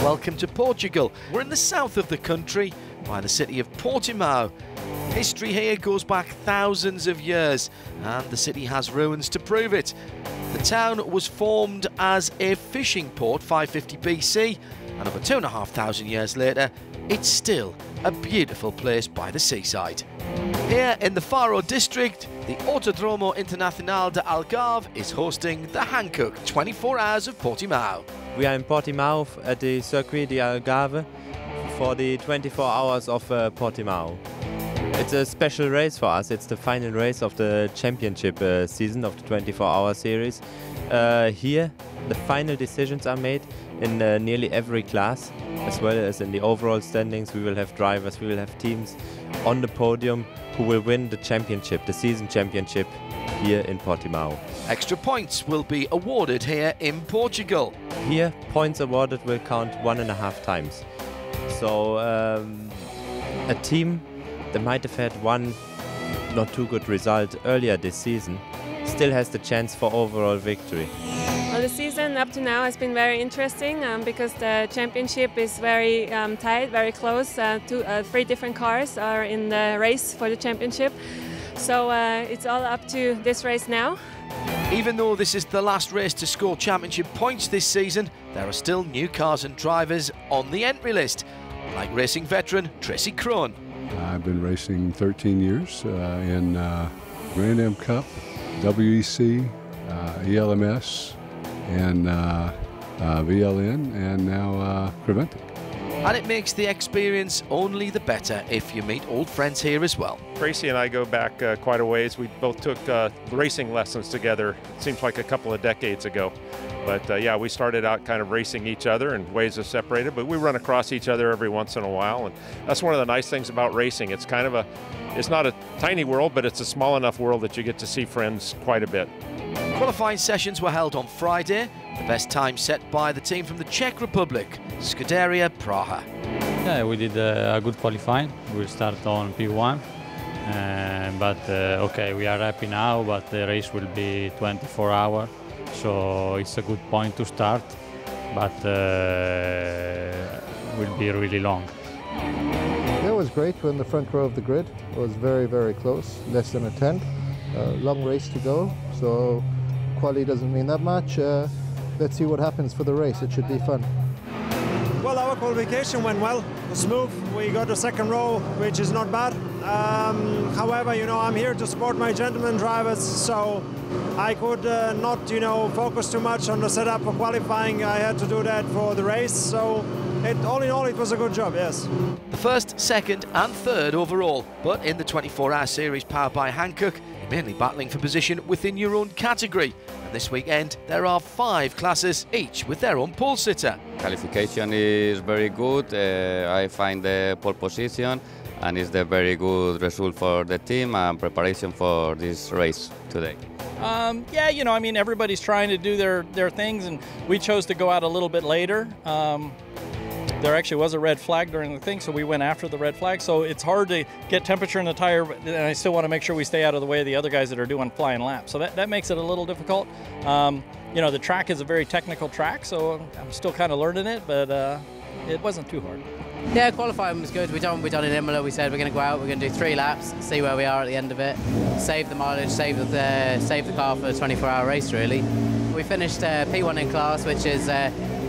Welcome to Portugal. We're in the south of the country by the city of Portimao. History here goes back thousands of years and the city has ruins to prove it. The town was formed as a fishing port 550 BC and over 2,500 years later it's still a beautiful place by the seaside. Here in the Faro district, the Autodromo Internacional de Algarve is hosting the Hankook 24H of Portimao. We are in Portimao at the Circuit de Algarve for the 24 hours of Portimao. It's a special race for us. It's the final race of the championship season of the 24-hour series. Here, the final decisions are made in nearly every class, as well as in the overall standings. We will have drivers, we will have teams on the podium who will win the championship, the season championship, here in Portimao. Extra points will be awarded here in Portugal. Here, points awarded will count 1.5 times. So a team that might have had one not too good result earlier this season still has the chance for overall victory. Well, the season up to now has been very interesting because the championship is very tight, very close. 3 different cars are in the race for the championship. So it's all up to this race now. Even though this is the last race to score championship points this season, there are still new cars and drivers on the entry list, like racing veteran Tracy Crone. I've been racing 13 years in Grand Am Cup, WEC, ELMS, and VLN, and now Creventic. And it makes the experience only the better if you meet old friends here as well. Tracy and I go back quite a ways. We both took racing lessons together, it seems like a couple of decades ago. But yeah, we started out kind of racing each other and ways are separated, but we run across each other every once in a while. And that's one of the nice things about racing. It's kind of it's not a tiny world, but it's a small enough world that you get to see friends quite a bit. Qualifying sessions were held on Friday. The best time set by the team from the Czech Republic, Scuderia Praha. Yeah, we did a good qualifying. We'll start on P1, okay, we are happy now, but the race will be 24 hours, so it's a good point to start, but will be really long. It was great. We're in the front row of the grid. It was very, very close, less than a tenth. Long race to go, so quali doesn't mean that much. Let's see what happens for the race. It should be fun. Well, our qualification went well, smooth. We got a second row, which is not bad. However, you know, I'm here to support my gentleman drivers, so I could not, you know, focus too much on the setup for qualifying. I had to do that for the race, so all in all, it was a good job, yes. The first, second and third overall, but in the 24-hour series powered by Hankook, you're mainly battling for position within your own category. And this weekend, there are 5 classes, each with their own pole sitter. Qualification is very good. I find the pole position, and it's a very good result for the team and preparation for this race today. Yeah, you know, I mean, everybody's trying to do their things, and we chose to go out a little bit later. There actually was a red flag during the thing, so we went after the red flag. So it's hard to get temperature in the tire, and I still want to make sure we stay out of the way of the other guys that are doing flying laps. So that makes it a little difficult. You know, the track is a very technical track, so I'm still kind of learning it, but it wasn't too hard. Yeah, qualifying was good. We done in Imola. We said we're going to go out, we're going to do 3 laps, see where we are at the end of it, save the mileage, save the car for a 24-hour race, really. We finished P1 in class, which is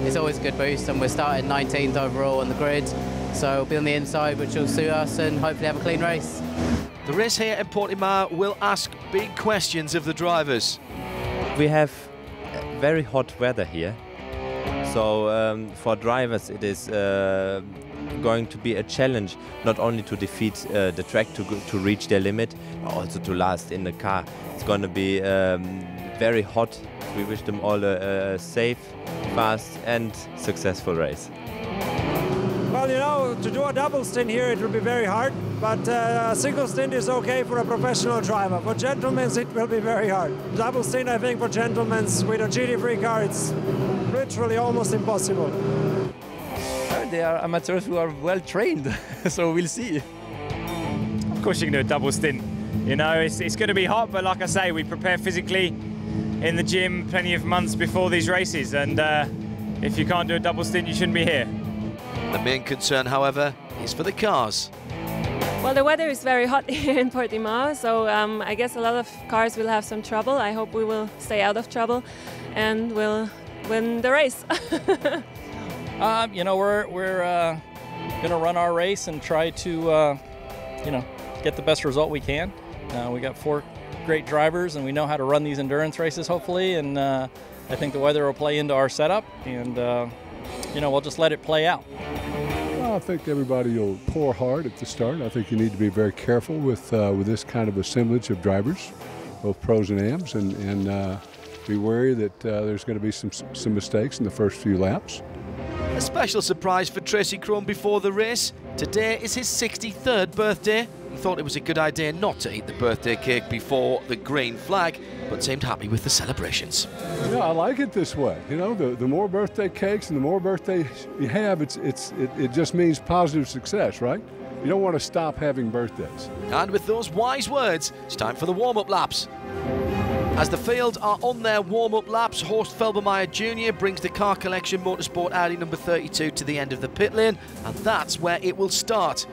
it's always a good boost, and we're starting 19th overall on the grid, so we'll be on the inside, which will suit us, and hopefully have a clean race. The race here in Portimao will ask big questions of the drivers. We have very hot weather here, so for drivers it is going to be a challenge not only to defeat the track to reach their limit, but also to last in the car. It's going to be very hot. We wish them all a safe, fast and successful race. Well, you know, to do a double stint here, it will be very hard, but a single stint is okay for a professional driver. For gentlemen, it will be very hard. Double stint, I think, for gentlemen with a GT3 car, it's literally almost impossible. They are amateurs who are well trained, so we'll see. Of course you can do a double stint. You know, it's going to be hot, but like I say, we prepare physically in the gym plenty of months before these races, and if you can't do a double stint, you shouldn't be here. The main concern, however, is for the cars. Well, the weather is very hot here in Portimao, so I guess a lot of cars will have some trouble. I hope we will stay out of trouble and we'll win the race. You know, we're going to run our race and try to, you know, get the best result we can. We got 4 great drivers and we know how to run these endurance races, hopefully, and I think the weather will play into our setup, and you know, we'll just let it play out. Well, I think everybody will pour hard at the start. I think you need to be very careful with this kind of assemblage of drivers, both pros and AMs, and be wary that there's going to be some mistakes in the first few laps. A special surprise for Tracy Crone before the race. Today is his 63rd birthday. He thought it was a good idea not to eat the birthday cake before the green flag, but seemed happy with the celebrations. Yeah, I like it this way. You know, the more birthday cakes and the more birthdays you have, it just means positive success, right? You don't want to stop having birthdays. And with those wise words, it's time for the warm-up laps. As the field are on their warm-up laps, Horst Felbermeyer Jr. brings the car collection Motorsport Audi number 32 to the end of the pit lane, and that's where it will start.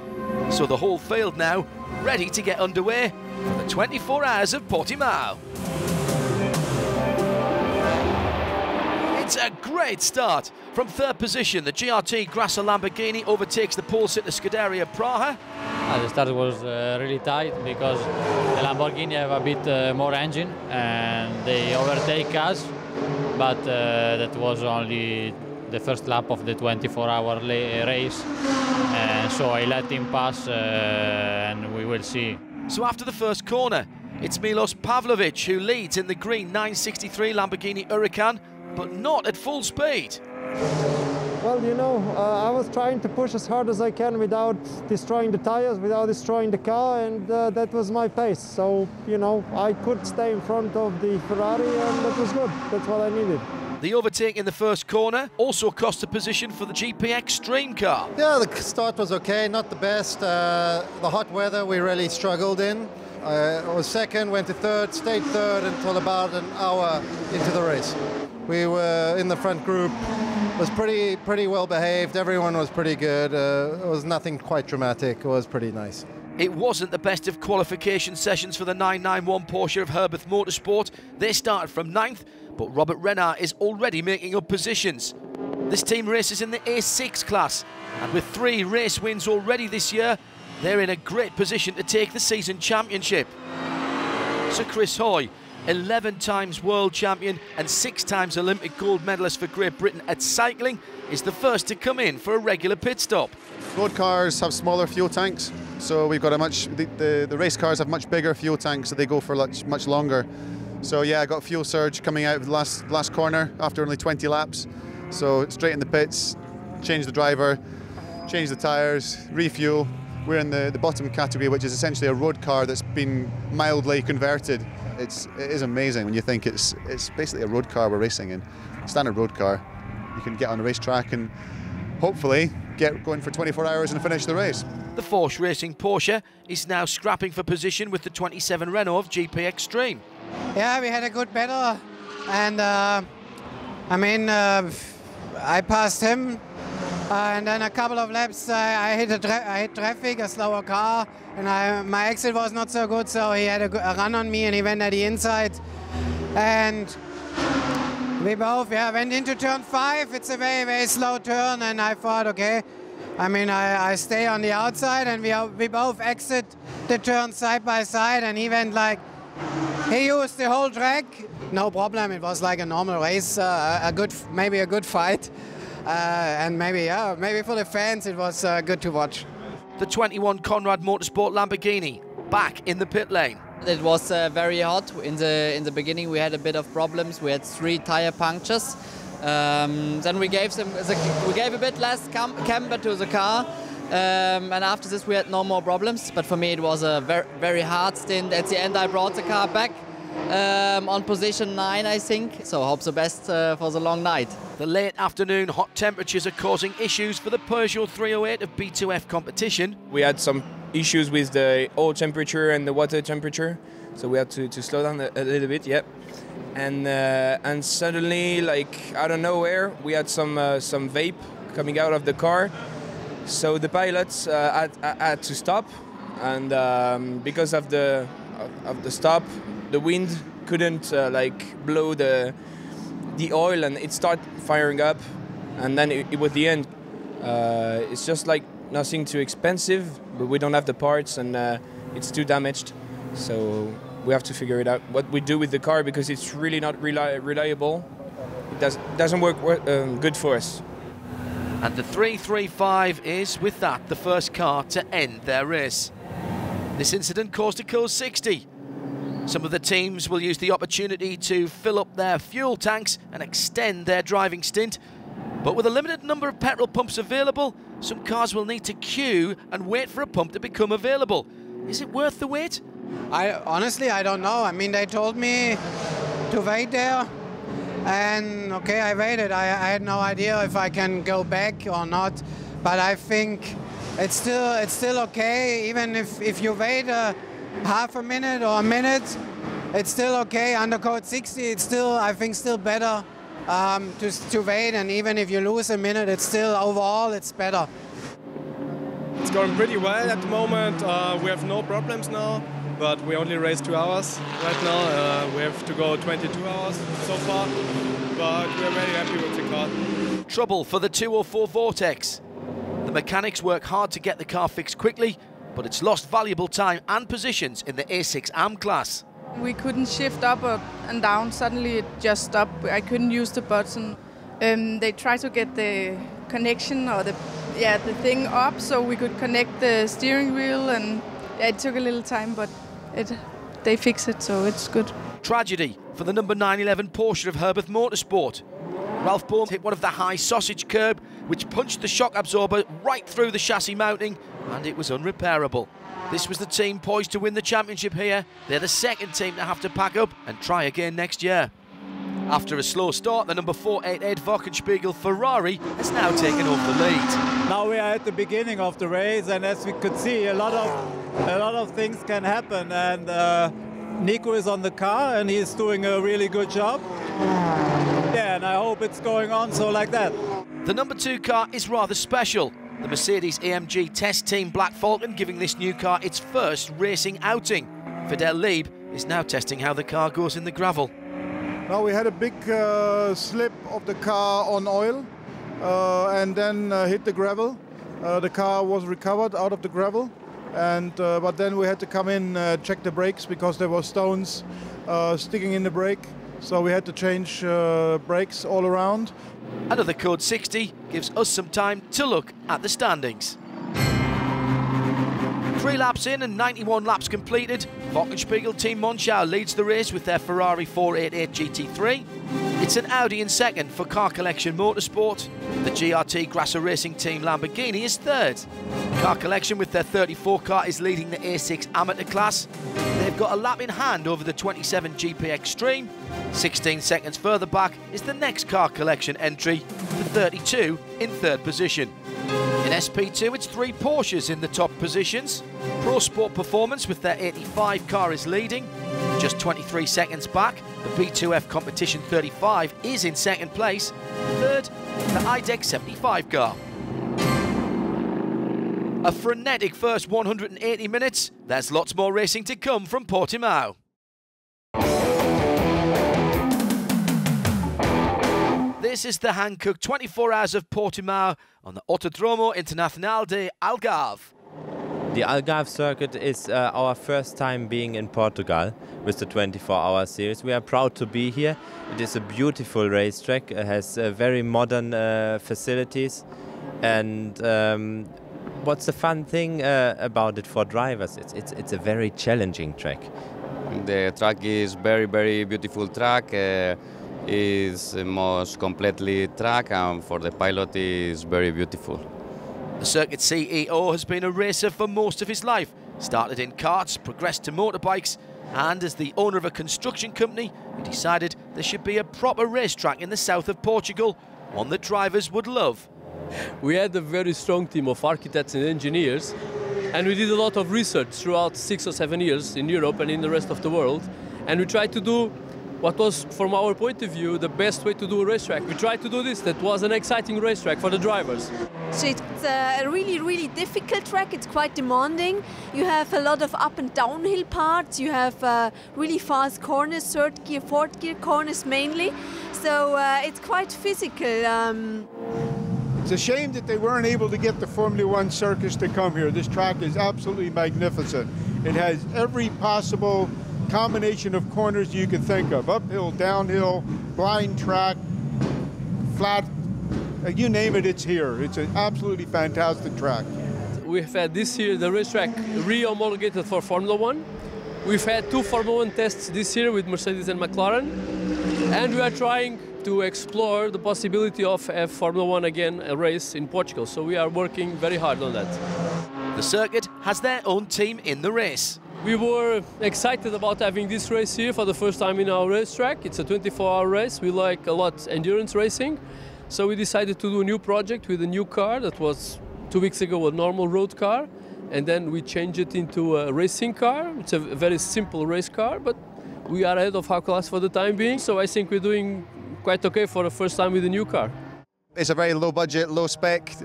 So the whole field now ready to get underway for the 24 hours of Portimao. It's a great start. From third position, the GRT Grasser Lamborghini overtakes the pole sitter Scuderia Praha. The start was really tight because the Lamborghini have a bit more engine and they overtake us, but that was only the first lap of the 24-hour race, and so I let him pass and we will see. So after the first corner, it's Milos Pavlovic who leads in the green 963 Lamborghini Huracan, but not at full speed. Well, you know, I was trying to push as hard as I can without destroying the tires, without destroying the car, and that was my pace. So, you know, I could stay in front of the Ferrari, and that was good. That's what I needed. The overtake in the first corner also cost a position for the GP Extreme car. Yeah, the start was okay, not the best. The hot weather we really struggled in. I was second, went to third, stayed third until about an hour into the race. We were in the front group, was pretty well behaved, everyone was pretty good. It was nothing quite dramatic, it was pretty nice. It wasn't the best of qualification sessions for the 991 Porsche of Herbert Motorsport. They started from 9th, but Robert Renard is already making up positions. This team races in the A6 class, and with 3 race wins already this year, they're in a great position to take the season championship. So Chris Hoy, 11 times world champion and 6 times Olympic gold medalist for Great Britain at cycling, is the first to come in for a regular pit stop. Road cars have smaller fuel tanks, so we've got the race cars have much bigger fuel tanks, so they go for much longer. So yeah, I got fuel surge coming out of the last corner after only 20 laps. So straight in the pits, change the driver, change the tyres, refuel. We're in the bottom category, which is essentially a road car that's been mildly converted. It is amazing when you think it's basically a road car we're racing in. Standard road car. You can get on a racetrack and hopefully get going for 24 hours and finish the race. The Force Racing Porsche is now scrapping for position with the 27 Renault of GP Extreme. Yeah, we had a good battle, and I mean, I passed him, and then a couple of laps I hit traffic, a slower car, and my exit was not so good, so he had a run on me and he went at the inside, and we both went into turn 5. It's a very, very slow turn, and I thought, okay, I mean, I stay on the outside, and we both exit the turn side by side, and he went like, he used the whole track, no problem. It was like a normal race, maybe a good fight, and maybe for the fans it was good to watch. The 21 Conrad Motorsport Lamborghini back in the pit lane. It was very hot. In the beginning we had a bit of problems. We had 3 tire punctures. Then we gave a bit less camber to the car. And after this we had no more problems, but for me it was a very hard stint. At the end I brought the car back on position 9, I think, so hope the best for the long night. The late afternoon hot temperatures are causing issues for the Peugeot 308 of B2F competition. We had some issues with the oil temperature and the water temperature, so we had to slow down a little bit, yeah. And suddenly, like out of nowhere, we had some vape coming out of the car. So the pilots had to stop, and because of the stop, the wind couldn't like blow the oil, and it started firing up, and then it was the end. It's just like nothing too expensive, but we don't have the parts, and it's too damaged. So we have to figure it out what we do with the car, because it's really not reliable. It doesn't work good for us. And the 335 is, with that, the first car to end their race. This incident caused a cold 60. Some of the teams will use the opportunity to fill up their fuel tanks and extend their driving stint. But with a limited number of petrol pumps available, some cars will need to queue and wait for a pump to become available. Is it worth the wait? Honestly, I don't know. I mean, they told me to wait there. And okay, I waited. I had no idea if I can go back or not, but I think it's still okay. Even if you wait half a minute or a minute, it's still okay. Under code 60, it's still, I think, still better to wait. And even if you lose a minute, it's still overall it's better. It's going pretty well at the moment. We have no problems now. But we only race 2 hours right now. We have to go 22 hours so far, but we're very happy with the car. Trouble for the 204 Vortex. The mechanics work hard to get the car fixed quickly, but it's lost valuable time and positions in the A6 AM class. We couldn't shift up and down. Suddenly it just stopped. I couldn't use the button. They tried to get the connection or the thing up so we could connect the steering wheel, and it took a little time, but they fixed it, so it's good. Tragedy for the number 911 Porsche of Herbert Motorsport. Ralph Bohm hit one of the high sausage curb, which punched the shock absorber right through the chassis mounting, and it was unrepairable. This was the team poised to win the championship here. They're the second team to have to pack up and try again next year. After a slow start, the number 488 Wochenspiegel Ferrari has now taken over the lead. Now we are at the beginning of the race, and as we could see, a lot of things can happen. And Nico is on the car, and he's doing a really good job. Yeah, and I hope it's going on so like that. The number 2 car is rather special. The Mercedes-AMG test team Black Falcon giving this new car its first racing outing. Fidel Lieb is now testing how the car goes in the gravel. Now we had a big slip of the car on oil and then hit the gravel. The car was recovered out of the gravel, and but then we had to come in check the brakes because there were stones sticking in the brake. So we had to change brakes all around. Another code 60 gives us some time to look at the standings. 3 laps in and 91 laps completed. Wochenspiegel Team Monschau leads the race with their Ferrari 488 GT3. It's an Audi in second for Car Collection Motorsport. The GRT Grasser Racing Team Lamborghini is third. Car Collection with their 34 car is leading the A6 amateur class. They've got a lap in hand over the 27 GP Extreme. 16 seconds further back is the next Car Collection entry, the 32 in third position. In SP2, it's 3 Porsches in the top positions. Pro Sport Performance with their 85 car is leading. Just 23 seconds back, the B2F Competition 35 is in second place. Third, the IDEC 75 car. A frenetic first 180 minutes. There's lots more racing to come from Portimao. This is the Hankook 24 Hours of Portimao on the Autodromo Internacional de Algarve. The Algarve circuit is our first time being in Portugal with the 24-hour series. We are proud to be here. It is a beautiful racetrack. It has very modern facilities. And what's the fun thing about it for drivers? It's a very challenging track. The track is very, very beautiful track. Is the most completely track, and for the pilot is very beautiful. The circuit CEO has been a racer for most of his life. Started in karts, progressed to motorbikes, and as the owner of a construction company, he decided there should be a proper racetrack in the south of Portugal, one that drivers would love. We had a very strong team of architects and engineers, and we did a lot of research throughout 6 or 7 years in Europe and in the rest of the world, and we tried to do what was, from our point of view, the best way to do a racetrack. We tried to do this. That was an exciting racetrack for the drivers. So it's a really, really difficult track. It's quite demanding. You have a lot of up and downhill parts. You have really fast corners, third gear, fourth gear corners mainly. So it's quite physical. It's a shame that they weren't able to get the Formula One circus to come here. This track is absolutely magnificent. It has every possible combination of corners you can think of. Uphill, downhill, blind track, flat, you name it, it's here. It's an absolutely fantastic track. We've had this year the racetrack re-homologated for Formula One. We've had 2 Formula One tests this year with Mercedes and McLaren. And we are trying to explore the possibility of a Formula One again, a race in Portugal. So we are working very hard on that. The circuit has their own team in the race. We were excited about having this race here for the first time in our racetrack. It's a 24-hour race. We like a lot endurance racing. So we decided to do a new project with a new car that was 2 weeks ago a normal road car. And then we changed it into a racing car. It's a very simple race car, but we are ahead of our class for the time being. So I think we're doing quite okay for the first time with a new car. It's a very low budget, low spec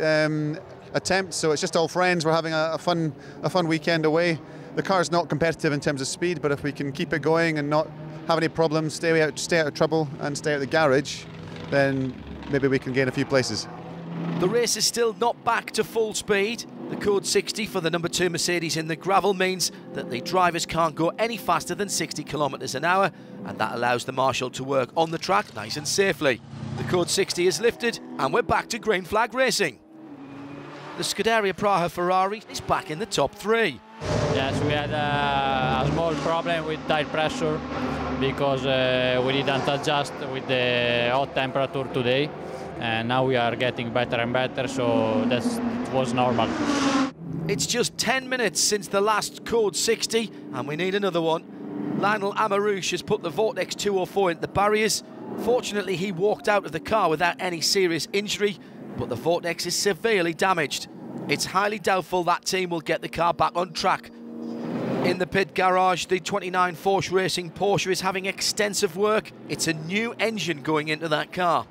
attempt, so it's just all friends. We're having a fun weekend away. The car's not competitive in terms of speed, but if we can keep it going and not have any problems, stay out of trouble and stay out of the garage, then maybe we can gain a few places. The race is still not back to full speed. The code 60 for the number 2 Mercedes in the gravel means that the drivers can't go any faster than 60 kilometres an hour, and that allows the marshal to work on the track nice and safely. The code 60 is lifted and we're back to green flag racing. The Scuderia Praha Ferrari is back in the top 3. Yes, we had a small problem with tire pressure because we didn't adjust with the hot temperature today, and now we are getting better and better, so that was normal. It's just 10 minutes since the last code 60 and we need another one. Lionel Amarouche has put the Vortex 204 into the barriers. Fortunately, he walked out of the car without any serious injury, but the Vortex is severely damaged. It's highly doubtful that team will get the car back on track. In the pit garage, the 29 Force Racing Porsche is having extensive work. It's a new engine going into that car.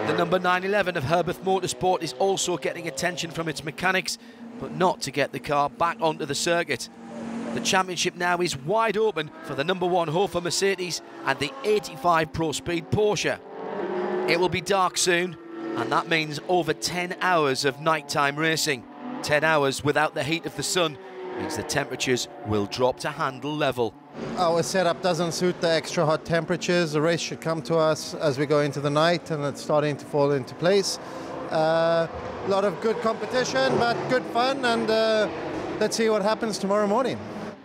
The number 911 of Herbeth Motorsport is also getting attention from its mechanics, but not to get the car back onto the circuit. The championship now is wide open for the number 1 Hofer Mercedes and the 85 Pro Speed Porsche. It will be dark soon, and that means over 10 hours of nighttime racing. 10 hours without the heat of the sun means the temperatures will drop to handle level. Our setup doesn't suit the extra hot temperatures. The race should come to us as we go into the night, and it's starting to fall into place. A lot of good competition, but good fun, and let's see what happens tomorrow morning.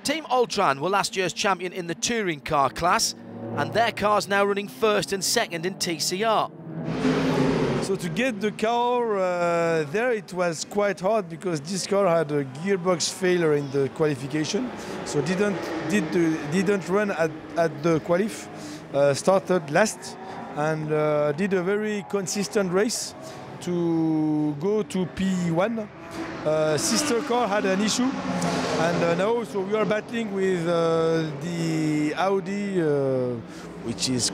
Team Ultran were last year's champion in the touring car class, and their car's now running first and second in TCR. So to get the car there, it was quite hard because this car had a gearbox failure in the qualification, so didn't run at the qualif. Started last and did a very consistent race to go to P1. Sister car had an issue, and now so we are battling with the Audi, which is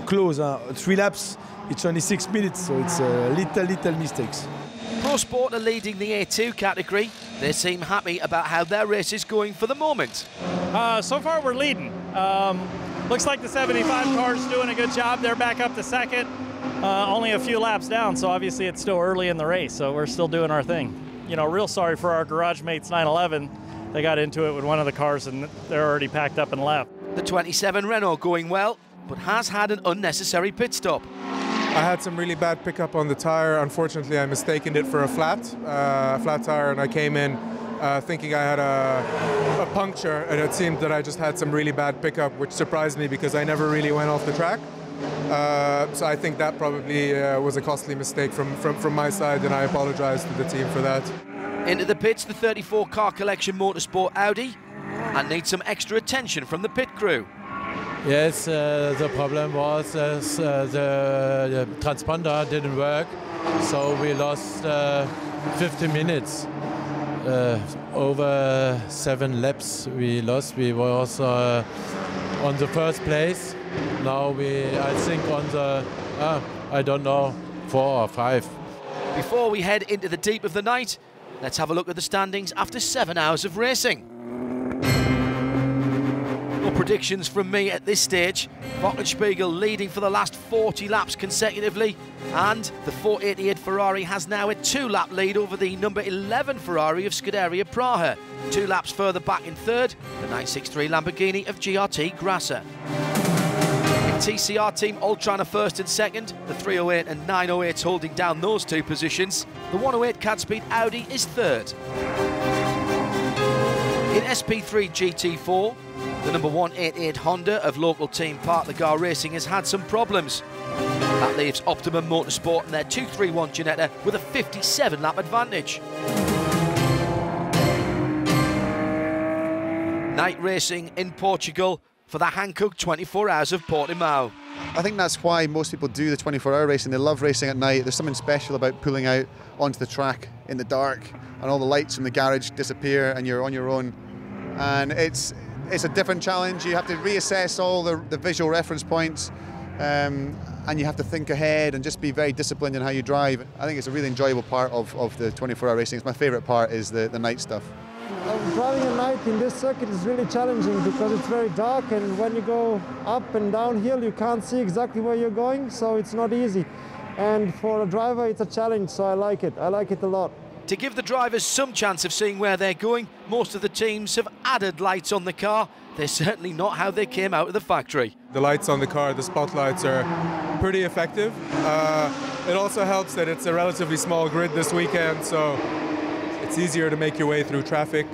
close, 3 laps. It's only 6 minutes, so it's little mistakes. Pro Sport are leading the A2 category. They seem happy about how their race is going for the moment. So far we're leading. Looks like the 75 car's doing a good job. They're back up to second, only a few laps down, so obviously it's still early in the race, so we're still doing our thing. You know, real sorry for our garage mates 911. They got into it with one of the cars and they're already packed up and left. The 27 Renault going well, but has had an unnecessary pit stop. I had some really bad pickup on the tire. Unfortunately, I mistaken it for a flat tire, and I came in thinking I had a puncture, and it seemed that I just had some really bad pickup, which surprised me because I never really went off the track. So I think that probably was a costly mistake from my side, and I apologize to the team for that. Into the pits, the 34 Car Collection Motorsport Audi, and needs some extra attention from the pit crew. Yes, the problem was the transponder didn't work, so we lost 50 minutes. Over 7 laps we lost. We were also on the first place, Now I think on the, I don't know, 4 or 5. Before we head into the deep of the night, let's have a look at the standings after 7 hours of racing. No predictions from me at this stage. Wochenspiegel leading for the last 40 laps consecutively, and the 488 Ferrari has now a 2-lap lead over the number 11 Ferrari of Scuderia Praha. 2 laps further back in third, the 963 Lamborghini of GRT Grasser. In TCR Team Ultron are first and second, the 308 and 908s holding down those 2 positions. The 108 Cadspeed Audi is third. In SP3 GT4, the number 188 Honda of local team Partlegar Racing has had some problems. That leaves Optimum Motorsport and their 231 Ginetta with a 57-lap advantage. Night racing in Portugal for the Hankook 24 Hours of Portimao. I think that's why most people do the 24-hour racing. They love racing at night. There's something special about pulling out onto the track in the dark and all the lights from the garage disappear and you're on your own. And it's a different challenge. You have to reassess all the visual reference points and you have to think ahead and just be very disciplined in how you drive. I think it's a really enjoyable part of the 24-hour racing. It's my favourite part is the night stuff. Driving at night in this circuit is really challenging because it's very dark, and when you go up and downhill you can't see exactly where you're going, so it's not easy. And for a driver it's a challenge, so I like it a lot. To give the drivers some chance of seeing where they're going, most of the teams have added lights on the car. They're certainly not how they came out of the factory. The lights on the car, the spotlights, are pretty effective. It also helps that it's a relatively small grid this weekend, so it's easier to make your way through traffic.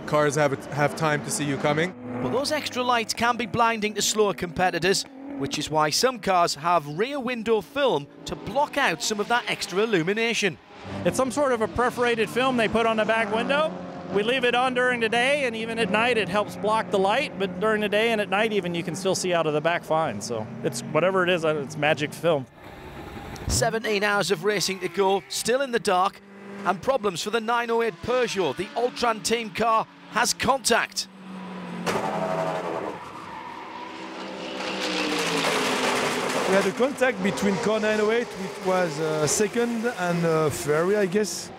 Cars have time to see you coming. But those extra lights can be blinding to slower competitors, which is why some cars have rear window film to block out some of that extra illumination. It's some sort of a perforated film they put on the back window. We leave it on during the day, and even at night it helps block the light, but during the day and at night even you can still see out of the back fine. So it's whatever it is, it's magic film. 17 hours of racing to go, still in the dark, and problems for the 908 Peugeot. The Ultron team car has contact. We had a contact between car 908, which was second, and Ferrari, I guess.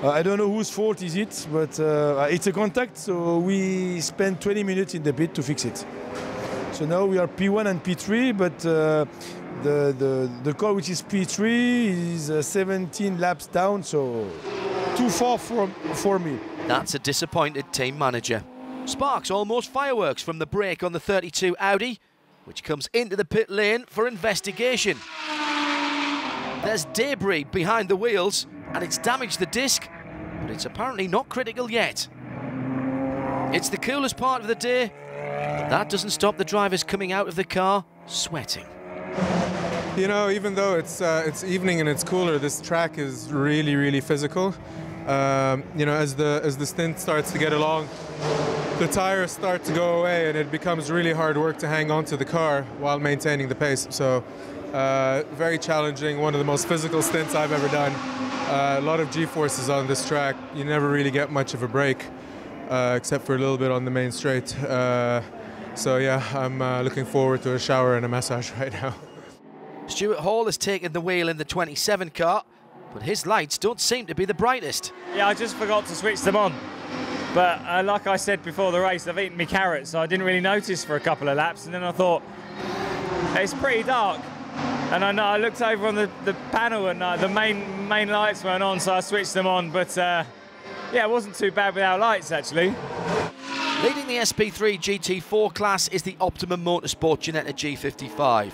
I don't know whose fault is it, but it's a contact, so we spent 20 minutes in the pit to fix it. So now we are P1 and P3, but the car which is P3 is 17 laps down, so too far for me. That's a disappointed team manager. Sparks almost fireworks from the brake on the 32 Audi, which comes into the pit lane for investigation. There's debris behind the wheels and it's damaged the disc, but it's apparently not critical yet. It's the coolest part of the day, but that doesn't stop the drivers coming out of the car sweating. You know, even though it's evening and it's cooler, this track is really, really physical. You know, as the stint starts to get along, the tires start to go away and it becomes really hard work to hang on to the car while maintaining the pace. So very challenging, one of the most physical stints I've ever done. A lot of G-forces on this track. You never really get much of a break, except for a little bit on the main straight. So yeah, I'm looking forward to a shower and a massage right now. Stewart Hall has taken the wheel in the 27 car, but his lights don't seem to be the brightest. Yeah, I just forgot to switch them on. But like I said before the race, I've eaten my carrots, so I didn't really notice for a couple of laps. And then I thought, it's pretty dark. And I looked over on the panel and the main lights weren't on, so I switched them on. But yeah, it wasn't too bad without lights, actually. Leading the SP3 GT4 class is the Optimum Motorsport Ginetta G55.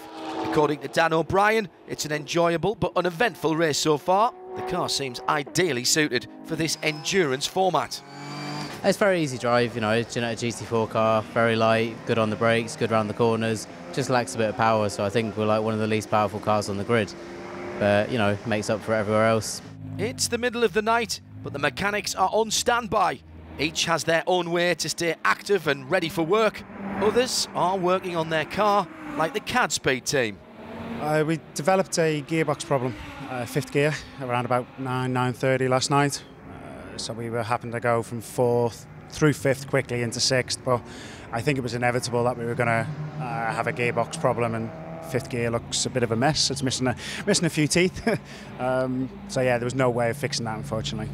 According to Dan O'Brien, it's an enjoyable but uneventful race so far. The car seems ideally suited for this endurance format. It's very easy drive, you know, it's a GT4 car, very light, good on the brakes, good around the corners, just lacks a bit of power, so I think we're like one of the least powerful cars on the grid. But, you know, makes up for everywhere else. It's the middle of the night, but the mechanics are on standby. Each has their own way to stay active and ready for work. Others are working on their car, like the Cadspeed team. We developed a gearbox problem, fifth gear, around about 9:30 last night. So we were happened to go from fourth through 5th quickly into 6th, but I think it was inevitable that we were going to have a gearbox problem, and 5th gear looks a bit of a mess. It's missing a few teeth. So yeah, there was no way of fixing that, unfortunately.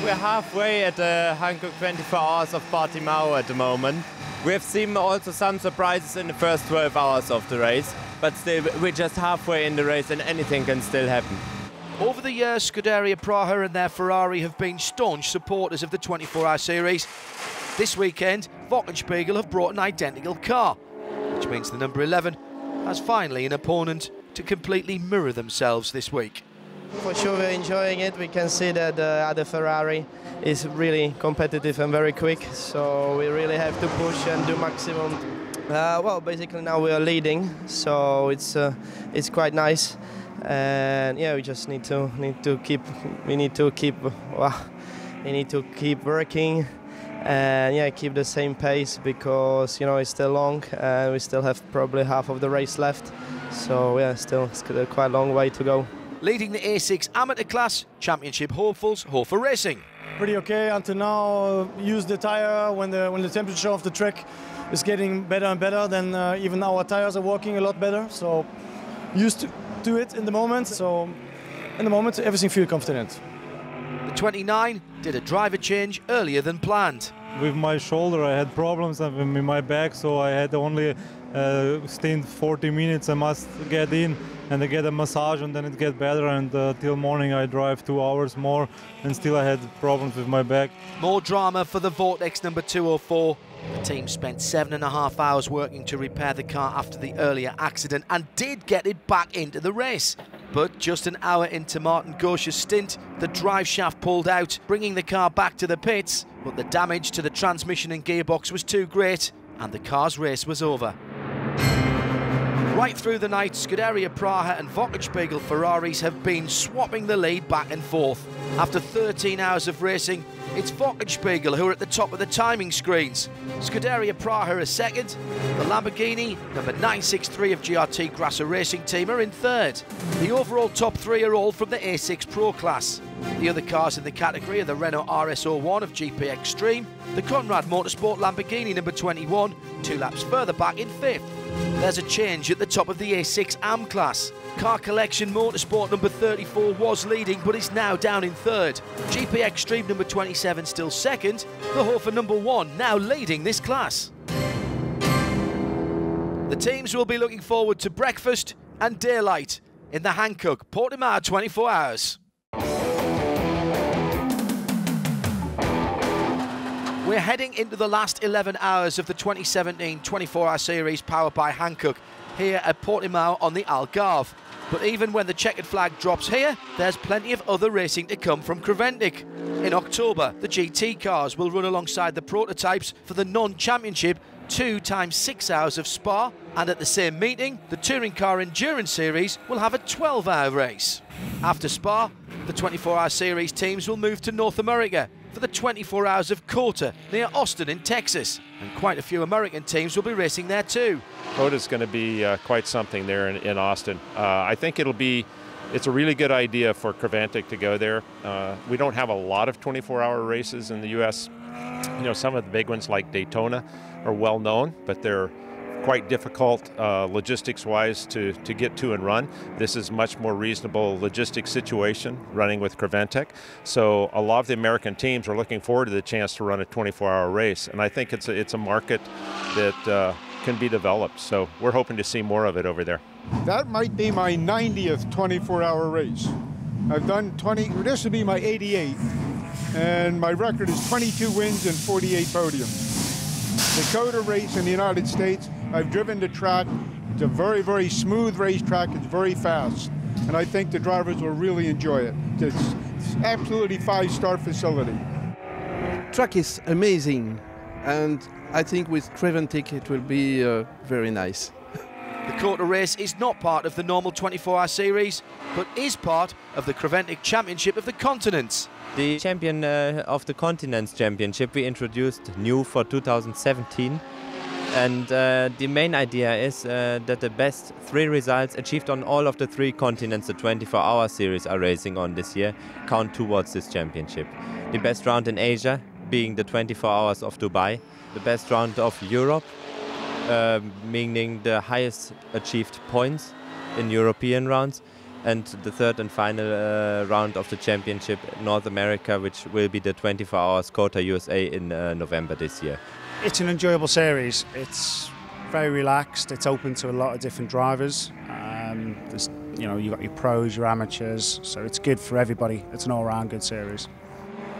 We're halfway at the Hankook 24H Portimao at the moment. We have seen also some surprises in the first 12 hours of the race, but still we're just halfway in the race and anything can still happen. Over the years, Scuderia Praha and their Ferrari have been staunch supporters of the 24-hour series. This weekend, Wochenspiegel have brought an identical car, which means the number 11 has finally an opponent to completely mirror themselves this week. For sure we're enjoying it. We can see that the other Ferrari is really competitive and very quick, so we really have to push and do maximum. Well, basically now we are leading, so it's quite nice. And yeah, we just need to keep working and yeah, keep the same pace, because you know it's still long and we still have probably half of the race left, so yeah, still it's quite a long way to go. Leading the A6 amateur class, championship hopefuls, Hofer Racing. Pretty okay until now. Use the tire when the temperature of the track is getting better and better, then even our tires are working a lot better, so used to it in the moment, so in the moment everything feels confident. The 29 did a driver change earlier than planned. With my shoulder I had problems with my back, so I had only stint 40 minutes. I must get in and get a massage and then it get better, and till morning I drive 2 hours more and still I had problems with my back. More drama for the Vortex number 204. The team spent 7.5 hours working to repair the car after the earlier accident and did get it back into the race. But just an hour into Martin Gauch's stint, the drive shaft pulled out, bringing the car back to the pits, but the damage to the transmission and gearbox was too great and the car's race was over. Right through the night, Scuderia Praha and Wochenspiegel Ferraris have been swapping the lead back and forth. After 13 hours of racing, it's Wochenspiegel who are at the top of the timing screens. Scuderia Praha are second. The Lamborghini, number 963 of GRT Grasser Racing Team, are in third. The overall top 3 are all from the A6 Pro class. The other cars in the category are the Renault RS01 of GP Extreme, the Conrad Motorsport Lamborghini number 21, 2 laps further back in 5th. There's a change at the top of the A6 AM class. Car Collection Motorsport number 34 was leading, but is now down in 3rd. GP Extreme number 27 still 2nd. The Hofer number 1 now leading this class. The teams will be looking forward to breakfast and daylight in the Hankook Portimao 24 hours. We're heading into the last 11 hours of the 2017 24-hour series powered by Hankook here at Portimao on the Algarve. But even when the checkered flag drops here, there's plenty of other racing to come from Creventic. In October, the GT cars will run alongside the prototypes for the non-championship 2 times 6 hours of Spa, and at the same meeting, the Touring Car Endurance Series will have a 12-hour race. After Spa, the 24-hour series teams will move to North America for the 24 hours of COTA near Austin in Texas, and quite a few American teams will be racing there too. COTA's going to be quite something there in Austin. I think it's a really good idea for Creventic to go there. We don't have a lot of 24-hour races in the U.S. You know, some of the big ones like Daytona are well known, but they're quite difficult logistics-wise to get to and run. This is much more reasonable logistics situation running with Creventic. So a lot of the American teams are looking forward to the chance to run a 24-hour race, and I think it's a market that can be developed. So we're hoping to see more of it over there. That might be my 90th 24-hour race. I've done 20, this will be my 88th, and my record is 22 wins and 48 podiums. The COTA race in the United States, I've driven the track. It's a very, very smooth racetrack. It's very fast. And I think the drivers will really enjoy it. It's absolutely 5-star facility. Track is amazing. And I think with Creventic it will be very nice. The COTA race is not part of the normal 24-hour series, but is part of the Creventic Championship of the Continents. The Champion of the Continents Championship we introduced new for 2017. And the main idea is that the best 3 results achieved on all of the 3 continents the 24-hour series are racing on this year count towards this championship. The best round in Asia being the 24 hours of Dubai, the best round of Europe, meaning the highest achieved points in European rounds, and the third and final round of the championship, North America, which will be the 24 hours Kota USA in November this year. It's an enjoyable series. It's very relaxed. It's open to a lot of different drivers. There's, you know, you've got your pros, your amateurs, so it's good for everybody. It's an all-round good series.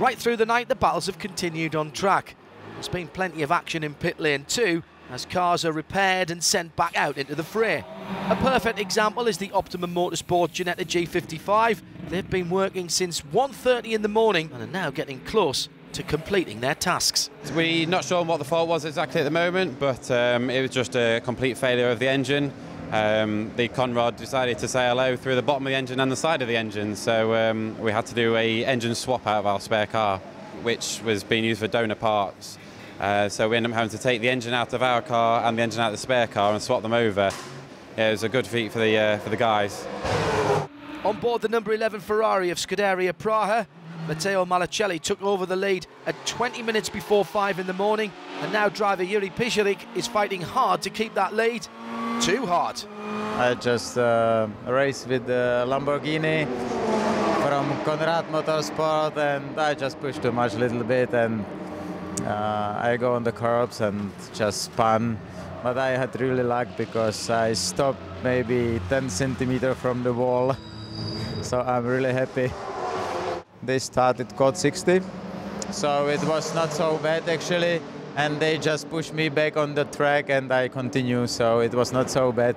Right through the night, the battles have continued on track. There's been plenty of action in pit lane 2 as cars are repaired and sent back out into the fray. A perfect example is the Optimum Motorsport Ginetta G55. They've been working since 1:30 in the morning and are now getting close to completing their tasks. We're not sure what the fault was exactly at the moment, but it was just a complete failure of the engine. The Conrod decided to say hello through the bottom of the engine and the side of the engine, so we had to do a engine swap out of our spare car, which was being used for donor parts. So we ended up having to take the engine out of our car and the engine out of the spare car and swap them over. Yeah, it was a good feat for the guys. On board the number 11 Ferrari of Scuderia Praha, Matteo Malicelli took over the lead at 20 minutes before 5 in the morning, and now driver Yuri Picheric is fighting hard to keep that lead. Too hard. I just raced with the Lamborghini from Conrad Motorsport, and I just pushed too much a little bit, and I go on the curbs and just spun. But I had really luck because I stopped maybe 10 centimeters from the wall, so I'm really happy. They started code 60, so it was not so bad actually, and they just pushed me back on the track and I continue, so it was not so bad.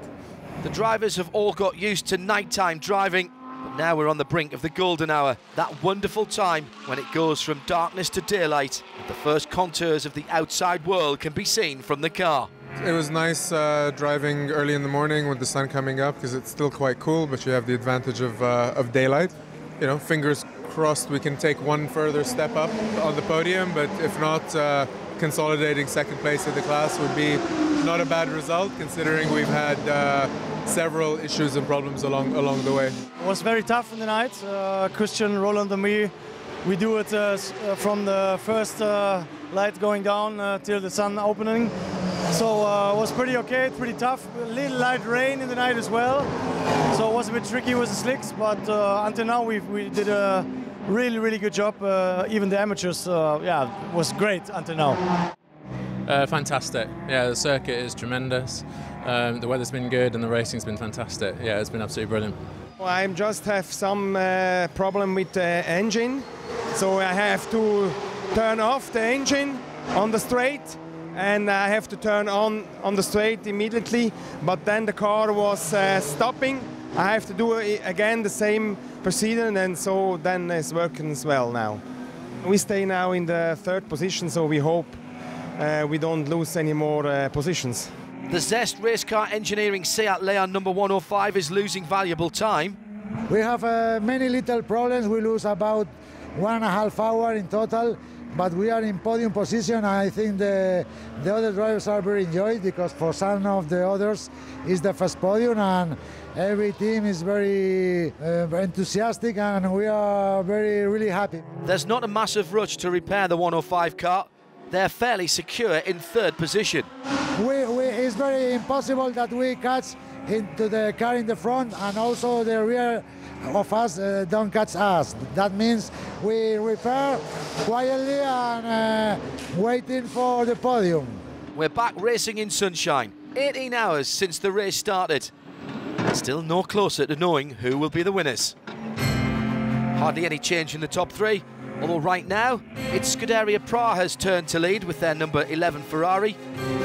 The drivers have all got used to nighttime driving, but now we're on the brink of the golden hour, that wonderful time when it goes from darkness to daylight. The first contours of the outside world can be seen from the car. It was nice driving early in the morning with the sun coming up because it's still quite cool, but you have the advantage of daylight. You know, fingers crossed we can take one further step up on the podium, but if not, consolidating second place in the class would be not a bad result considering we've had several issues and problems along the way. It was very tough in the night. Christian, Roland and me, we do it from the first light going down till the sun opening. So it was pretty okay, pretty tough. A little light rain in the night as well. So it was a bit tricky with the slicks, but until now we did a really good job. Even the amateurs, yeah, was great until now. Fantastic. Yeah, the circuit is tremendous. The weather's been good and the racing's been fantastic. Yeah, it's been absolutely brilliant. I just have some problem with the engine, so I have to turn off the engine on the straight, and I have to turn on the straight immediately, but then the car was stopping. I have to do again the same procedure, and so then it's working as well now. We stay now in the third position, so we hope we don't lose any more positions. The Zest race car engineering Seat Leon number 105 is losing valuable time. We have many little problems. We lose about 1.5 hours in total, but we are in podium position. I think the other drivers are very enjoyed because for some of the others it's the first podium, and every team is very enthusiastic, and we are really happy. There's not a massive rush to repair the 105 car. They're fairly secure in third position. It's very impossible that we catch into the car in the front, and also the rear of us don't catch us. That means we repair quietly and waiting for the podium. We're back racing in sunshine, 18 hours since the race started. Still no closer to knowing who will be the winners. Hardly any change in the top three, although right now it's Scuderia Praha's turn to lead with their number 11 Ferrari.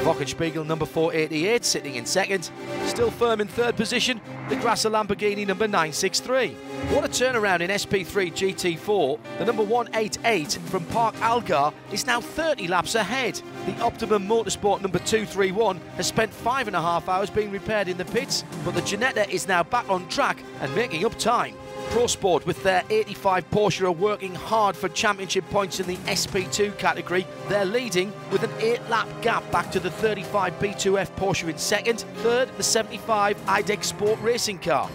Wochenspiegel number 488 sitting in second. Still firm in third position, the Grasser Lamborghini number 963. What a turnaround in SP3 GT4. The number 188 from Park Algar is now 30 laps ahead. The Optimum Motorsport number 231 has spent 5.5 hours being repaired in the pits, but the Ginetta is now back on track and making up time. Pro Sport with their 85 Porsche are working hard for championship points in the SP2 category. They're leading with an 8-lap gap back to the 35 B2F Porsche in second. Third, the 75 IDEX Sport racing car.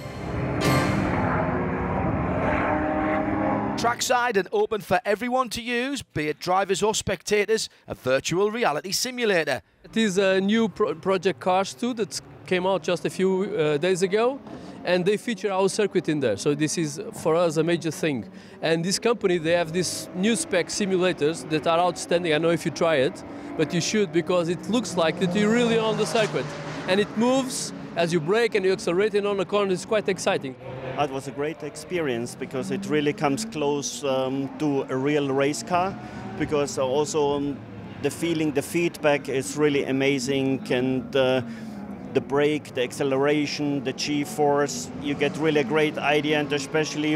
Trackside and open for everyone to use, be it drivers or spectators, a virtual reality simulator. It is a new project Cars 2 that came out just a few days ago, and they feature our circuit in there. So this is for us a major thing. And this company, they have these new spec simulators that are outstanding. I don't know if you try it, but you should, because it looks like that you're really on the circuit. And it moves as you brake and you accelerate in on the corner. It's quite exciting. It was a great experience because it really comes close to a real race car, because also the feeling, the feedback is really amazing, and the brake, the acceleration, the G-force, you get really a great idea, and especially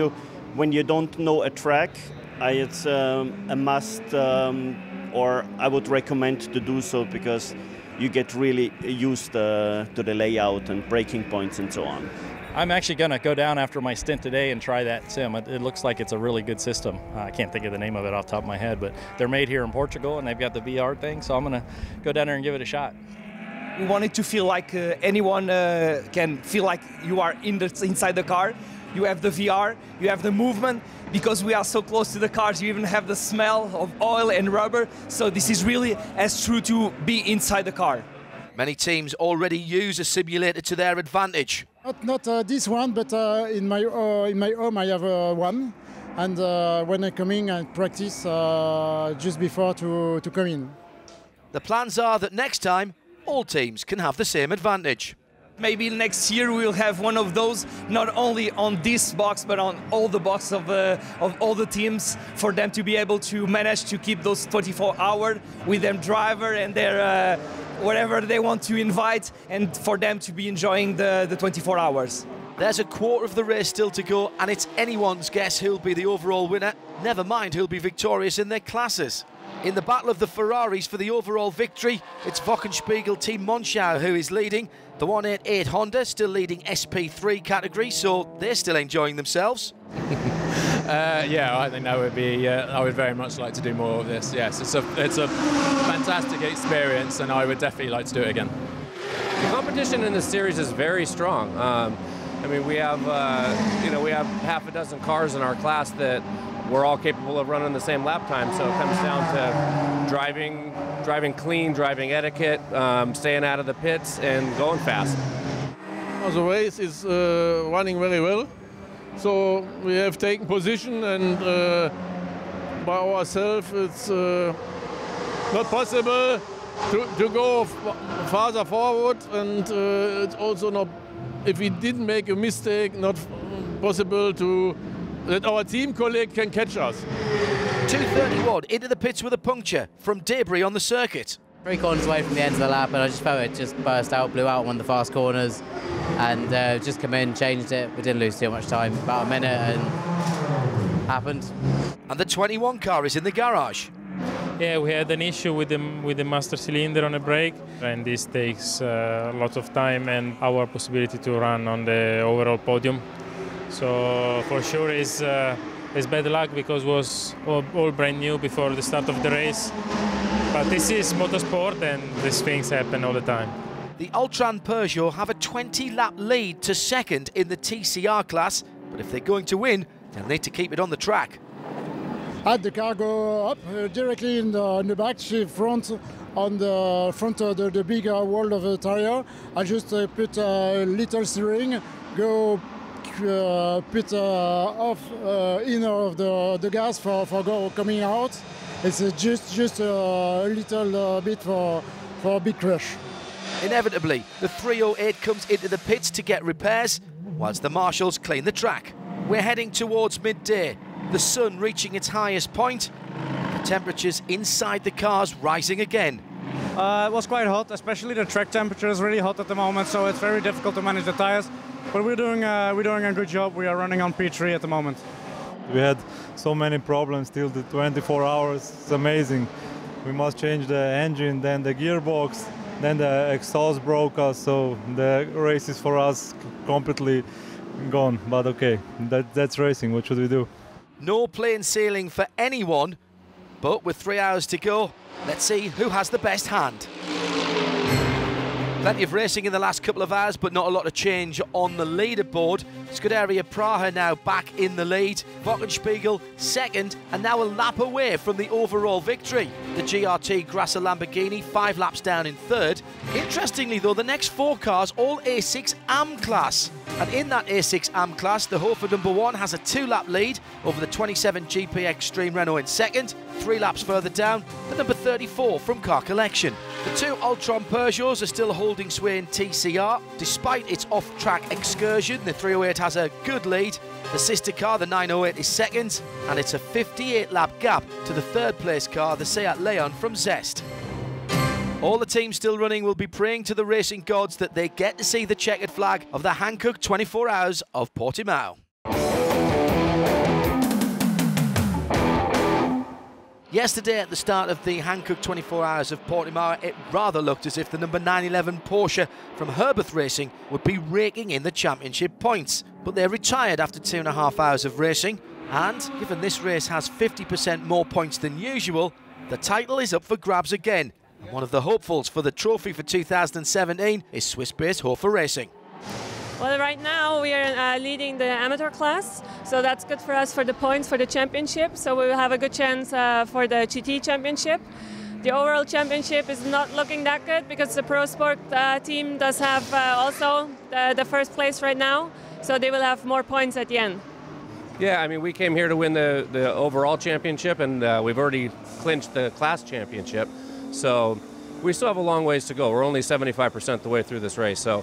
when you don't know a track, it's a must, or I would recommend to do so, because you get really used to the layout and braking points and so on. I'm actually going to go down after my stint today and try that sim. It looks like it's a really good system. I can't think of the name of it off the top of my head, but they're made here in Portugal and they've got the VR thing, so I'm going to go down there and give it a shot. We wanted to feel like anyone can feel like you are inside the car. You have the VR, you have the movement. Because we are so close to the cars, you even have the smell of oil and rubber. So this is really as true to be inside the car. Many teams already use a simulator to their advantage. Not this one, but in my home I have one. And when I come in, I practice just before to come in. The plans are that next time, all teams can have the same advantage. Maybe next year we'll have one of those, not only on this box, but on all the boxes of all the teams, for them to be able to manage to keep those 24 hours with their driver and their whatever they want to invite, and for them to be enjoying the 24 hours. There's a quarter of the race still to go, and it's anyone's guess who'll be the overall winner, never mind who'll be victorious in their classes. In the battle of the Ferraris for the overall victory, it's Wochenspiegel Team Monschau who is leading. The 188 Honda still leading SP3 category, so they're still enjoying themselves. Yeah, I think that would be. I would very much like to do more of this. Yes, it's a fantastic experience, and I would definitely like to do it again. The competition in this series is very strong. I mean, we have we have half a dozen cars in our class that we're all capable of running the same lap time. So it comes down to driving clean, driving etiquette, staying out of the pits, and going fast. The race is running very well. So we have taken position, and by ourselves it's not possible to go farther forward, and it's also not, if we didn't make a mistake, not possible to that our team colleague can catch us. 2:31 into the pits with a puncture from debris on the circuit. 3 corners away from the end of the lap, and I just felt it just burst out, blew out one of the fast corners, and just come in, changed it. We didn't lose too much time, about a minute, and happened. And the 21 car is in the garage. Yeah, we had an issue with the master cylinder on the brake, and this takes a lot of time and our possibility to run on the overall podium. So for sure it's bad luck, because it was all brand new before the start of the race. But this is motorsport, and these things happen all the time. The Ultran Peugeot have a 20-lap lead to second in the TCR class, but if they're going to win, they'll need to keep it on the track. Had the car go up directly in the back front, on the front of the big wall of the tire. I just put a little steering, go put off in of the gas for coming out. It's just a little bit for a big crash. Inevitably, the 308 comes into the pits to get repairs, whilst the marshals clean the track. We're heading towards midday, the sun reaching its highest point, the temperatures inside the cars rising again. It was quite hot, especially the track temperature is really hot at the moment, so it's very difficult to manage the tires. But we're doing a good job. We are running on P3 at the moment. We had so many problems till the 24 hours. It's amazing. We must change the engine, then the gearbox, then the exhaust broke us, so the race is for us completely gone. But okay, that's racing. What should we do? No plain sailing for anyone, but with 3 hours to go, let's see who has the best hand. Plenty of racing in the last couple of hours, but not a lot of change on the leaderboard. Scuderia Praha now back in the lead. Wochenspiegel second, and now a lap away from the overall victory. The GRT Grasser Lamborghini 5 laps down in third. Interestingly though, the next 4 cars all A6 AM class. And in that A6 AM class, the Hofer #1 has a 2-lap lead over the 27 GP Extreme Renault in second. 3 laps further down, the number 34 from Car Collection. The 2 Ultron Peugeots are still holding sway in TCR. Despite its off-track excursion, the 308 has a good lead. The sister car, the 908, is second, and it's a 58-lap gap to the third-place car, the Seat Leon from Zest. All the teams still running will be praying to the racing gods that they get to see the checkered flag of the Hankook 24 Hours of Portimao. Yesterday at the start of the Hankook 24 Hours of Portimao, it rather looked as if the number 911 Porsche from Herberth Racing would be raking in the championship points. But they retired after 2.5 hours of racing, and given this race has 50% more points than usual, the title is up for grabs again. And one of the hopefuls for the trophy for 2017 is Swiss-based Hofer Racing. Well, right now we are leading the amateur class, so that's good for us for the points for the championship. So we will have a good chance for the GT championship. The overall championship is not looking that good because the Pro Sport team does have also the first place right now, so they will have more points at the end. Yeah, I mean, we came here to win the overall championship, and we've already clinched the class championship. So we still have a long ways to go. We're only 75% the way through this race. So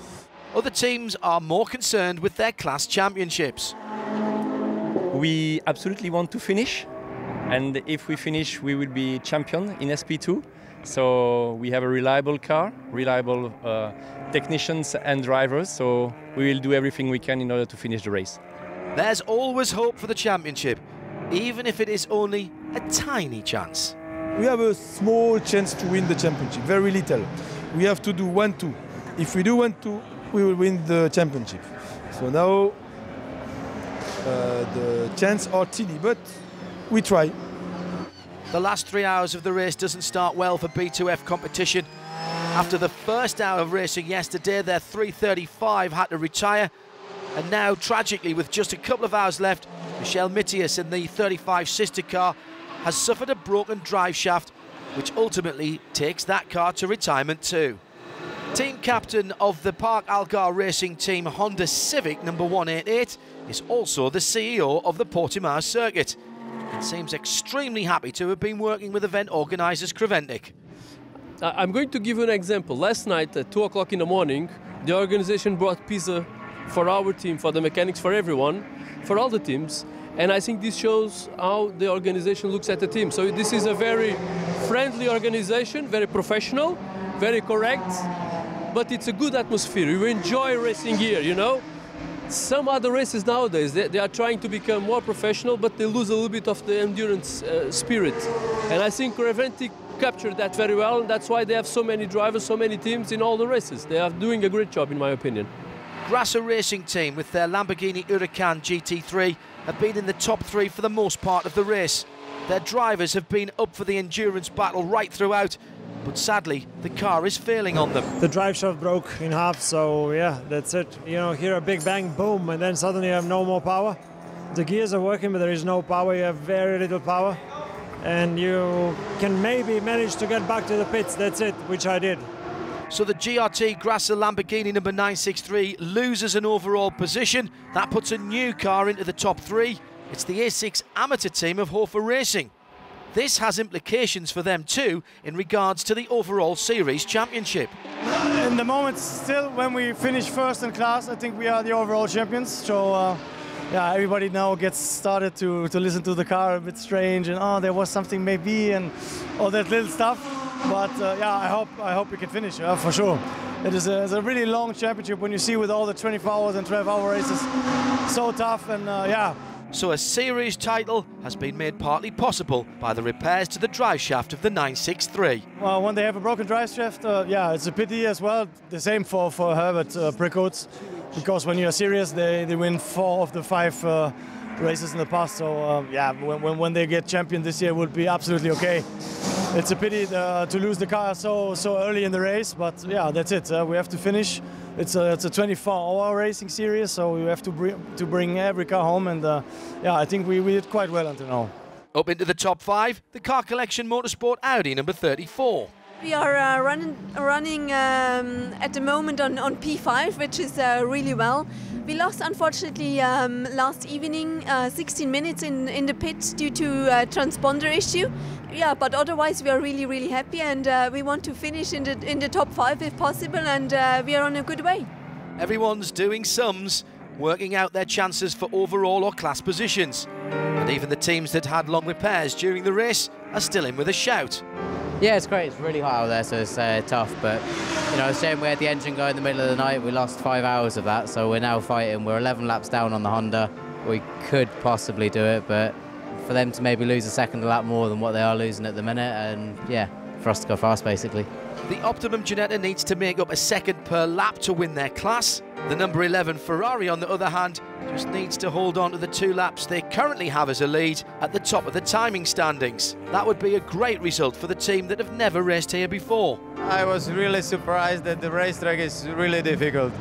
other teams are more concerned with their class championships. We absolutely want to finish, and if we finish, we will be champion in SP2. So we have a reliable car, reliable technicians and drivers, so we will do everything we can in order to finish the race. There's always hope for the championship, even if it is only a tiny chance. We have a small chance to win the championship, very little. We have to do 1-2. If we do 1-2, we will win the championship. So now the chances are teeny, but we try. The last 3 hours of the race doesn't start well for B2F competition. After the first hour of racing yesterday, their 335 had to retire. And now, tragically, with just a couple of hours left, Michel Mitius in the 35 sister car has suffered a broken drive shaft, which ultimately takes that car to retirement too. Team captain of the Park Algar Racing Team Honda Civic number 188 is also the CEO of the Portimao circuit and seems extremely happy to have been working with event organisers Creventic. I'm going to give you an example. Last night at 2 o'clock in the morning, the organization brought pizza for our team, for the mechanics, for everyone, for all the teams. And I think this shows how the organization looks at the team. So this is a very friendly organization, very professional, very correct, but it's a good atmosphere. You enjoy racing here, you know. Some other races nowadays, they are trying to become more professional, but they lose a little bit of the endurance spirit. And I think Creventic captured that very well, and that's why they have so many drivers, so many teams in all the races. They are doing a great job, in my opinion. Grasser Racing Team, with their Lamborghini Huracan GT3, have been in the top 3 for the most part of the race. Their drivers have been up for the endurance battle right throughout, but sadly, the car is failing on them. The drive shaft broke in half, so yeah, that's it. You know, hear a big bang, boom, and then suddenly you have no more power. The gears are working, but there is no power. You have very little power, and you can maybe manage to get back to the pits. That's it, which I did. So the GRT Grasser Lamborghini number 963 loses an overall position. That puts a new car into the top 3. It's the A6 amateur team of Hofer Racing. This has implications for them too in regards to the overall series championship. In the moment, still, when we finish first in class, I think we are the overall champions. So yeah, everybody now gets started to listen to the car a bit strange, and oh, there was something maybe, and all that little stuff. But yeah, I hope we can finish, for sure. It is a really long championship when you see with all the 24 hours and 12-hour races. So tough, and yeah. So a series title has been made partly possible by the repairs to the drive shaft of the 963. Well, when they have a broken drive shaft, yeah, it's a pity as well. The same for Herbert Brickhoats, because when you're serious, they win 4 of the 5 races in the past. So yeah, when they get champion this year, would be absolutely okay. it's a pity to lose the car so early in the race, but yeah, that's it. We have to finish. It's a 24-hour racing series, so we have to bring every car home, and yeah, I think we did quite well until now. Up into the top 5, the Car Collection Motorsport Audi number 34. We are running at the moment on P5, which is really well. We lost, unfortunately, last evening 16 minutes in the pit due to a transponder issue. Yeah, but otherwise we are really happy, and we want to finish in the top 5 if possible, and we are on a good way. Everyone's doing sums, working out their chances for overall or class positions. And even the teams that had long repairs during the race are still in with a shout. Yeah, it's great. It's really hot out there, so it's tough. But, you know, it's a shame we had the engine go in the middle of the night. We lost 5 hours of that, so we're now fighting. We're 11 laps down on the Honda. We could possibly do it, but for them to maybe lose a second a lap more than what they are losing at the minute, and yeah, for us to go fast, basically. The Optimum Ginetta needs to make up a second per lap to win their class. The number 11 Ferrari, on the other hand, just needs to hold on to the 2 laps they currently have as a lead at the top of the timing standings. That would be a great result for the team that have never raced here before. I was really surprised that the racetrack is really difficult.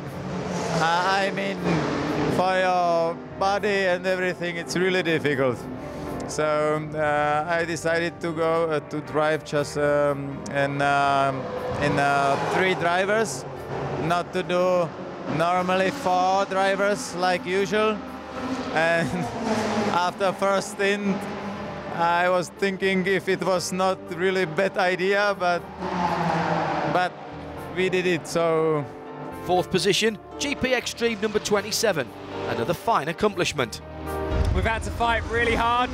I mean, for your body and everything, it's really difficult. So I decided to go to drive just in 3 drivers, not to do normally 4 drivers like usual. And after first stint, I was thinking if it was not really bad idea, but we did it. So 4th position, GP Extreme number 27. Another fine accomplishment. We've had to fight really hard.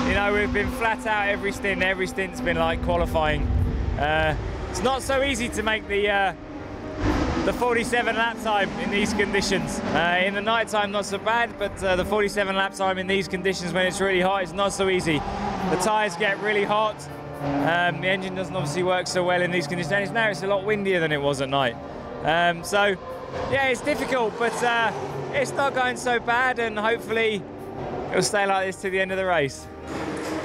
You know, we've been flat out every stint. Every stint's been like qualifying. It's not so easy to make the 47 lap time in these conditions. In the night time, not so bad, but the 47 lap time in these conditions when it's really hot, it's not so easy. The tyres get really hot. The engine doesn't obviously work so well in these conditions. And now it's a lot windier than it was at night. So, yeah, it's difficult, but it's not going so bad, and hopefully it'll stay like this to the end of the race.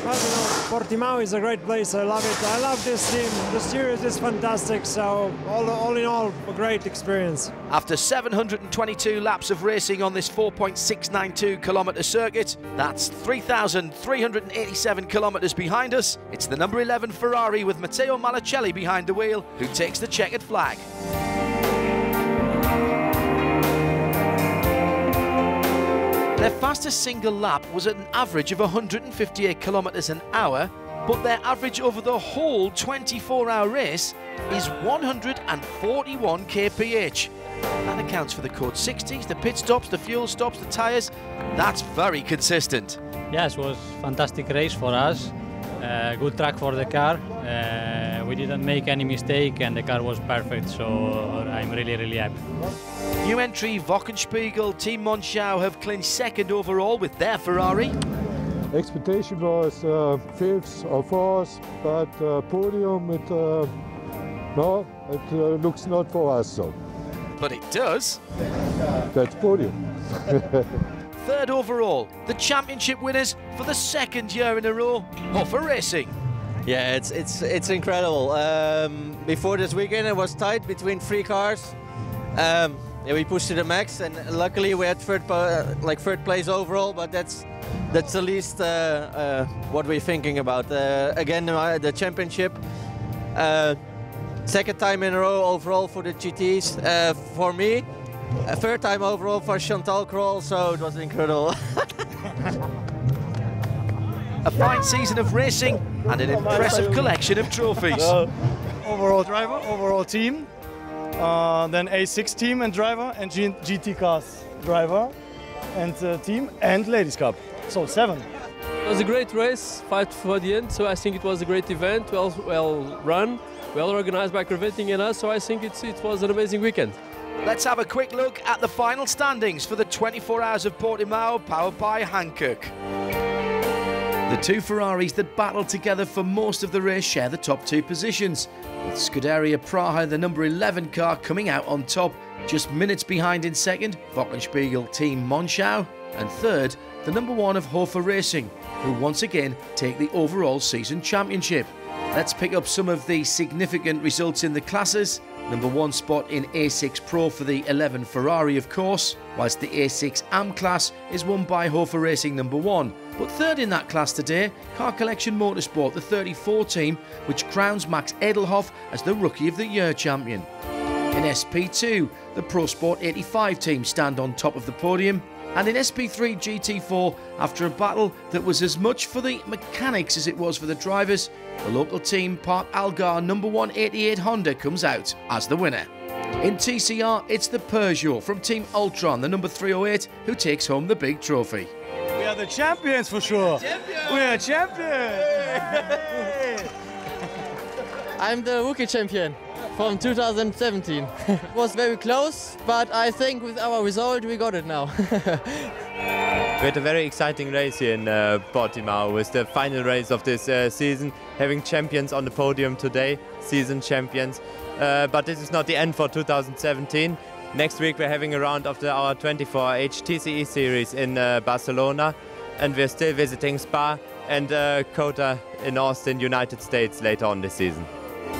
Well, you know, Portimao is a great place. I love it. I love this team. The series is fantastic. So all in all, a great experience. After 722 laps of racing on this 4.692 kilometre circuit, that's 3,387 kilometres behind us. It's the number 11 Ferrari with Matteo Malicelli behind the wheel who takes the checkered flag. Their fastest single lap was at an average of 158 kilometres an hour, but their average over the whole 24-hour race is 141 kph. That accounts for the code 60s, the pit stops, the fuel stops, the tyres. That's very consistent. Yes, it was a fantastic race for us. Good track for the car. We didn't make any mistake and the car was perfect, so I'm really happy. New entry Wochenspiegel, Team Monschau have clinched second overall with their Ferrari. Expectation was 5th or 4th, but podium, no, it looks not for us so. But it does. That's podium. Third overall, the championship winners for the 2nd year in a row, Hofer Racing. Yeah, it's incredible. Before this weekend, it was tight between 3 cars. Yeah, we pushed to the max, and luckily we had third place overall. But that's the least what we're thinking about. Again, the championship, 2nd time in a row overall for the GTs. For me, 3rd time overall for Chantal Kroll, so it was incredible. A fine season of racing and an impressive collection of trophies. Overall driver, overall team, then A6 team and driver, and GT cars driver and team, and Ladies Cup. So 7. It was a great race, fight for the end, so I think it was a great event, well run, well organized by Creventic and us, so I think it was an amazing weekend. Let's have a quick look at the final standings for the 24 Hours of Portimao, powered by Hankook. The 2 Ferraris that battled together for most of the race share the top 2 positions, with Scuderia Praha, the number 11 car, coming out on top, just minutes behind in 2nd, Wochenspiegel Team Monschau, and 3rd, the number 1 of Hofer Racing, who once again take the overall season championship. Let's pick up some of the significant results in the classes. Number 1 spot in A6 Pro for the 11 Ferrari, of course, whilst the A6 AM class is won by Hofer Racing number 1. But third in that class today, Car Collection Motorsport, the 34 team, which crowns Max Edelhoff as the Rookie of the Year champion. In SP2, the Pro Sport 85 team stand on top of the podium. And in SP3 GT4, after a battle that was as much for the mechanics as it was for the drivers, the local team Park Algar number 188 Honda comes out as the winner. In TCR, it's the Peugeot from Team Ultron, the number 308, who takes home the big trophy. We are the champions for sure. We are champions. I'm the rookie champion from 2017. It was very close, but I think with our result we got it now. We had a very exciting race here in Portimao with the final race of this season, having champions on the podium today, season champions. But this is not the end for 2017. Next week we're having a round of our 24H TCE series in Barcelona, and we're still visiting Spa and COTA in Austin, United States later on this season.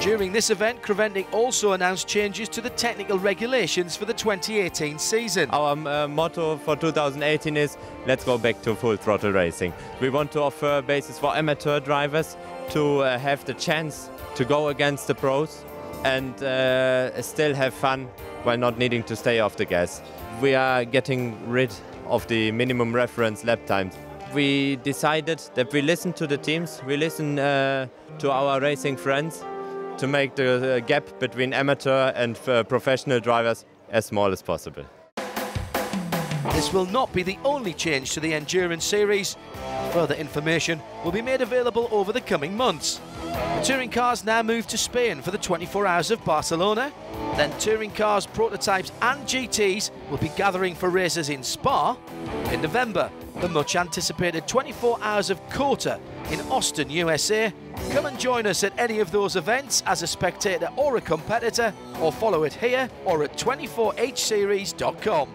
During this event, Creventic also announced changes to the technical regulations for the 2018 season. Our motto for 2018 is, let's go back to full throttle racing. We want to offer bases for amateur drivers to have the chance to go against the pros and still have fun while not needing to stay off the gas. We are getting rid of the minimum reference lap times. We decided that we listen to the teams, we listen to our racing friends, to make the gap between amateur and professional drivers as small as possible. This will not be the only change to the Endurance Series. Further information will be made available over the coming months. The touring cars now move to Spain for the 24 Hours of Barcelona. Then touring cars, prototypes and GTs will be gathering for races in Spa. In November, the much anticipated 24 Hours of COTA in Austin, USA. Come and join us at any of those events as a spectator or a competitor, or follow it here or at 24hseries.com.